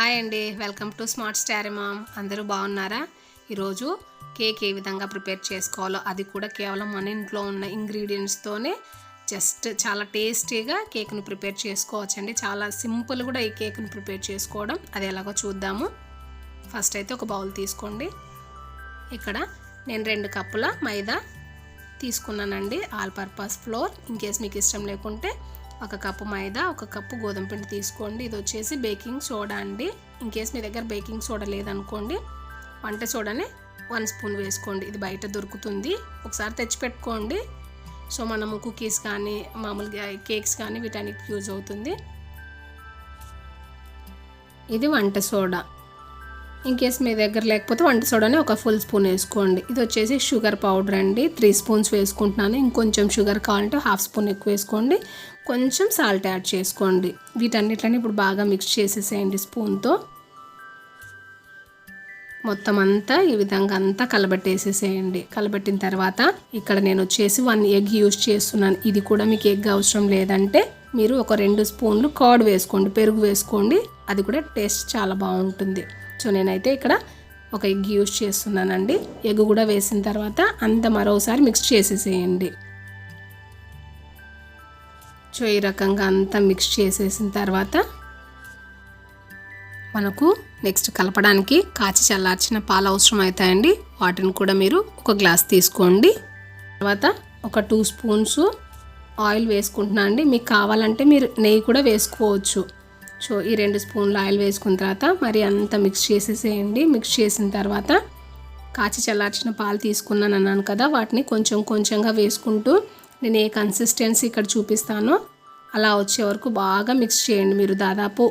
Hi అండి, welcome to Smart Starry Mom. అందరూ బాగున్నారా? ఈరోజు కేక్ ఏ విధంగా ప్రిపేర్ చేసుకోవాలో, అది కూడా కేవలం మన ఇంట్లో ఉన్న ఇంగ్రీడియంట్స్తోనే జస్ట్ చాలా టేస్టీగా కేక్ను ప్రిపేర్ చేసుకోవచ్చండి. చాలా సింపుల్ కూడా ఈ కేక్ను ప్రిపేర్ చేసుకోవడం. అది ఎలాగో చూద్దాము. ఫస్ట్ అయితే ఒక బౌల్ తీసుకోండి. ఇక్కడ నేను 2 కప్పుల మైదా తీసుకున్నానండి. All purpose floor. In case మీకు ఇష్టం లేకుంటే 1 కప్పు మైదా, 1 కప్పు గోధుమ పిండి తీసుకోండి. ఇది వచ్చేసి బేకింగ్ సోడా అండి. ఇన్ కేస్ మీ దగ్గర బేకింగ్ సోడా లేదనుకోండి, వంట సోడానే 1 స్పూన్ వేసుకోండి. ఇది బయట దొరుకుతుంది, ఒకసారి తెచ్చి పెట్టుకోండి. సో మనము కుకీస్ కానీ మామూలుగా కేక్స్ కానీ వీటన్నిటికి యూజ్ అవుతుంది. ఇది వంట సోడా. ఇన్ కేస్ మీ దగ్గర లేకపోతే వంట సోడానే 1 ఫుల్ స్పూన్ వేసుకోండి. ఇది వచ్చేసి షుగర్ పౌడర్ అండి. 3 స్పూన్స్ వేసుకుంటున్నాను. ఇంకొంచెం షుగర్ కావాలంటే 1/2 స్పూన్ ఎక్కువ వేసుకోండి. కొంచెం సాల్ట్ యాడ్ చేసుకోండి. వీటన్నిటిని ఇప్పుడు బాగా మిక్స్ చేసేసేయండి స్పూన్తో. మొత్తం అంతా ఈ విధంగా అంతా కలబెట్టేసేసేయండి. కలబెట్టిన తర్వాత ఇక్కడ నేను వచ్చేసి 1 ఎగ్ యూజ్ చేస్తున్నాను. ఇది కూడా మీకు ఎగ్ అవసరం లేదంటే మీరు ఒక 2 స్పూన్లు కర్డ్ వేసుకోండి, పెరుగు వేసుకోండి. అది కూడా టేస్ట్ చాలా బాగుంటుంది. సో నేనైతే ఇక్కడ 1 ఎగ్ యూజ్ చేస్తున్నానండి. ఎగ్ కూడా వేసిన తర్వాత అంత మరోసారి మిక్స్ చేసేసేయండి. సో ఈ రకంగా అంతా మిక్స్ చేసేసిన తర్వాత మనకు నెక్స్ట్ కలపడానికి కాచి చల్లార్చిన పాలు అవసరం అవుతాయండి. వాటిని కూడా మీరు 1 గ్లాస్ తీసుకోండి. తర్వాత ఒక 2 స్పూన్స్ ఆయిల్ వేసుకుంటున్నాను అండి. మీకు కావాలంటే మీరు నెయ్యి కూడా వేసుకోవచ్చు. సో ఈ 2 స్పూన్లు ఆయిల్ వేసుకున్న తర్వాత మరి అంతా మిక్స్ చేసేసేయండి. మిక్స్ చేసిన తర్వాత కాచి చల్లార్చిన పాలు తీసుకున్నాను అన్నాను కదా, వాటిని కొంచెం కొంచెంగా వేసుకుంటూ నేను ఏ కన్సిస్టెన్సీ ఇక్కడ చూపిస్తానో అలా వచ్చే వరకు బాగా మిక్స్ చేయండి. మీరు దాదాపు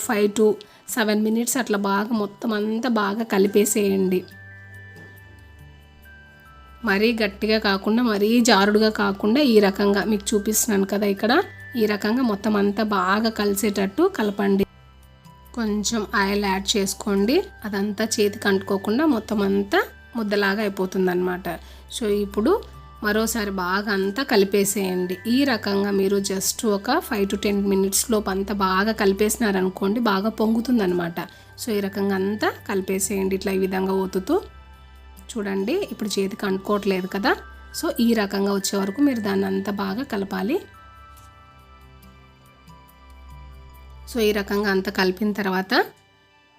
5 to 7 మినిట్స్ అట్లా బాగా మొత్తం అంతా బాగా కలిపేసేయండి. మరీ గట్టిగా కాకుండా మరీ జారుడుగా కాకుండా ఈ రకంగా మీకు చూపిస్తున్నాను కదా, ఇక్కడ ఈ రకంగా మొత్తం అంతా బాగా కలిసేటట్టు కలపండి. కొంచెం ఆయిల్ యాడ్ చేసుకోండి. అదంతా చేతికి అంటుకోకుండా మొత్తం అంతా ముద్దలాగా అయిపోతుంది అన్నమాట. సో ఇప్పుడు మరోసారి బాగా అంతా కలిపేసేయండి. ఈ రకంగా మీరు జస్ట్ ఒక 5 to 10 మినిట్స్ లోపు అంతా బాగా కలిపేసినారనుకోండి, బాగా పొంగుతుందనమాట. సో ఈ రకంగా అంతా కలిపేసేయండి. ఇట్లా ఈ విధంగా ఒత్తుతూ చూడండి. ఇప్పుడు చేతికి అంటుకోవట్లేదు కదా. సో ఈ రకంగా వచ్చే వరకు మీరు దాన్ని అంతా బాగా కలపాలి. సో ఈ రకంగా అంతా కలిపిన తర్వాత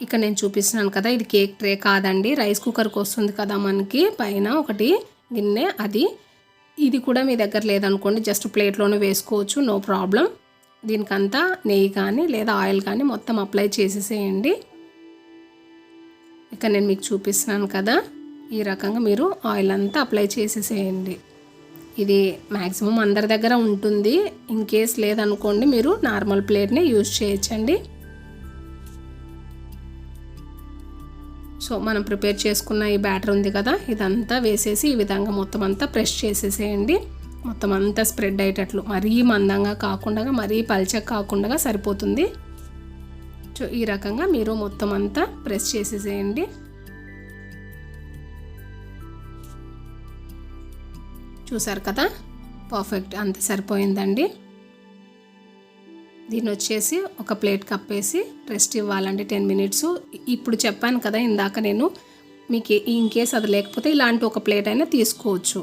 ఇక్కడ నేను చూపిస్తున్నాను కదా, ఇది కేక్ ట్రే కాదండి, రైస్ కుక్కర్కి వస్తుంది కదా మనకి పైన ఒకటి గిన్నె. ఇది కూడా మీ దగ్గర లేదనుకోండి, జస్ట్ ప్లేట్లోనే వేసుకోవచ్చు, నో ప్రాబ్లం. దీనికంతా నెయ్యి కానీ లేదా ఆయిల్ కానీ మొత్తం అప్లై చేసేసేయండి. ఇక్కడ నేను మీకు చూపిస్తున్నాను కదా, ఈ రకంగా మీరు ఆయిల్ అంతా అప్లై చేసేసేయండి. ఇది మ్యాక్సిమం అందరి దగ్గర ఉంటుంది. ఇన్ కేస్ లేదనుకోండి మీరు నార్మల్ ప్లేట్ని యూజ్ చేయొచ్చండి. సో మనం ప్రిపేర్ చేసుకున్న ఈ బ్యాటర్ ఉంది కదా, ఇదంతా వేసేసి ఈ విధంగా మొత్తం అంతా ప్రెస్ చేసేసేయండి. మొత్తం అంతా స్ప్రెడ్ అయ్యేటట్లు, మరీ మందంగా కాకుండా మరీ పల్చగా కాకుండా సరిపోతుంది. సో ఈ రకంగా మీరు మొత్తం అంతా ప్రెస్ చేసేసేయండి. చూసారు కదా, పర్ఫెక్ట్, అంత సరిపోయిందండి. దీన్ని వచ్చేసి ఒక ప్లేట్ కప్పేసి రెస్ట్ ఇవ్వాలండి 10 మినిట్స్. ఇప్పుడు చెప్పాను కదా ఇందాక నేను, మీకు ఇన్ కేస్ అది లేకపోతే ఇలాంటి ఒక ప్లేట్ అయినా తీసుకోవచ్చు.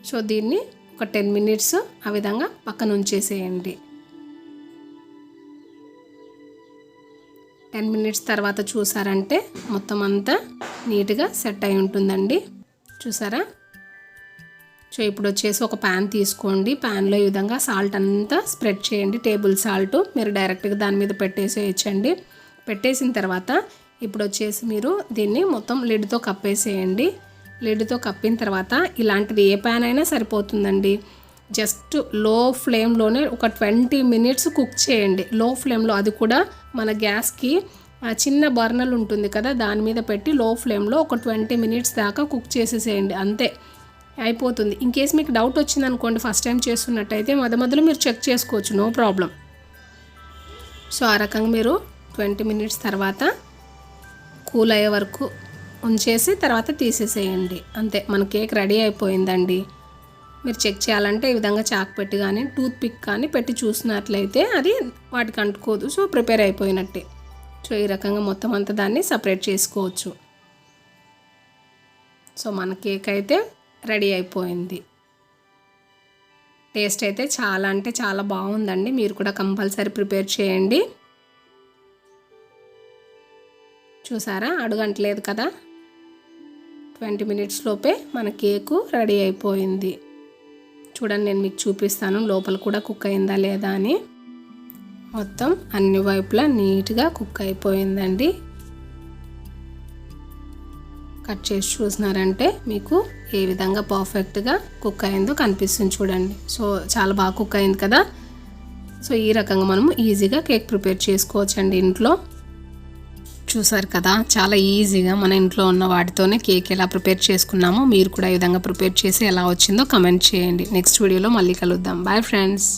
సో దీన్ని ఒక 10 మినిట్స్ ఆ విధంగా పక్కన ఉంచేసేయండి. 10 మినిట్స్ తర్వాత చూసారంటే మొత్తం అంతా నీట్గా సెట్ అయి ఉంటుందండి. చూసారా? సో ఇప్పుడు వచ్చేసి ఒక ప్యాన్ తీసుకోండి. ప్యాన్లో ఈ విధంగా సాల్ట్ అంతా స్ప్రెడ్ చేయండి. టేబుల్ సాల్ట్ మీరు డైరెక్ట్గా దాని మీద పెట్టేసేయచ్చండి. పెట్టేసిన తర్వాత ఇప్పుడు వచ్చేసి మీరు దీన్ని మొత్తం లిడ్తో కప్పేసేయండి. లిడ్తో కప్పిన తర్వాత ఇలాంటిది ఏ ప్యాన్ అయినా సరిపోతుందండి. జస్ట్ లో ఫ్లేమ్లోనే ఒక 20 మినిట్స్ కుక్ చేయండి. లో ఫ్లేమ్లో, అది కూడా మన గ్యాస్కి చిన్న బర్నర్ ఉంటుంది కదా, దాని మీద పెట్టి లో ఫ్లేమ్లో ఒక 20 మినిట్స్ దాకా కుక్ చేసేసేయండి. అంతే, అయిపోతుంది. ఇన్ కేస్ మీకు డౌట్ వచ్చిందనుకోండి, ఫస్ట్ టైం చేస్తున్నట్టయితే మధ్యలో మీరు చెక్ చేసుకోవచ్చు, నో ప్రాబ్లం. సో ఆ రకంగా మీరు 20 మినిట్స్ తర్వాత కూల్ అయ్యే వరకు ఉంచేసి తర్వాత తీసేసేయండి. అంతే, మన కేక్ రెడీ అయిపోయిందండి. మీరు చెక్ చేయాలంటే ఈ విధంగా చాక్ పెట్టి కానీ టూత్ పిక్ కానీ పెట్టి చూసినట్లయితే అది వాటికి అంటుకోదు. సో ప్రిపేర్ అయిపోయినట్టే. సో ఈ రకంగా మొత్తం అంతా దాన్ని సపరేట్ చేసుకోవచ్చు. సో మన కేక్ అయితే రెడీ అయిపోయింది. టేస్ట్ అయితే చాలా అంటే చాలా బాగుందండి. మీరు కూడా కంపల్సరీ ప్రిపేర్ చేయండి. చూసారా, అడుగంటలేదు కదా. 20 మినిట్స్ లోపే మన కేకు రెడీ అయిపోయింది. చూడండి, నేను మీకు చూపిస్తాను లోపల కూడా కుక్ అయిందా లేదా అని. మొత్తం అన్ని వైపులా నీట్గా కుక్ అయిపోయిందండి. కట్ చేసి చూసినారంటే మీకు ఏ విధంగా పర్ఫెక్ట్గా కుక్ అయిందో కనిపిస్తుంది చూడండి. సో చాలా బాగా కుక్ అయింది కదా. సో ఈ రకంగా మనం ఈజీగా కేక్ ప్రిపేర్ చేసుకోవచ్చండి ఇంట్లో. చూసారు కదా, చాలా ఈజీగా మన ఇంట్లో ఉన్న వాటితోనే కేక్ ఎలా ప్రిపేర్ చేసుకున్నామో మీరు కూడా ఈ విధంగా ప్రిపేర్ చేసి ఎలా వచ్చిందో కమెంట్ చేయండి. నెక్స్ట్ వీడియోలో మళ్ళీ కలుద్దాం. Bye friends.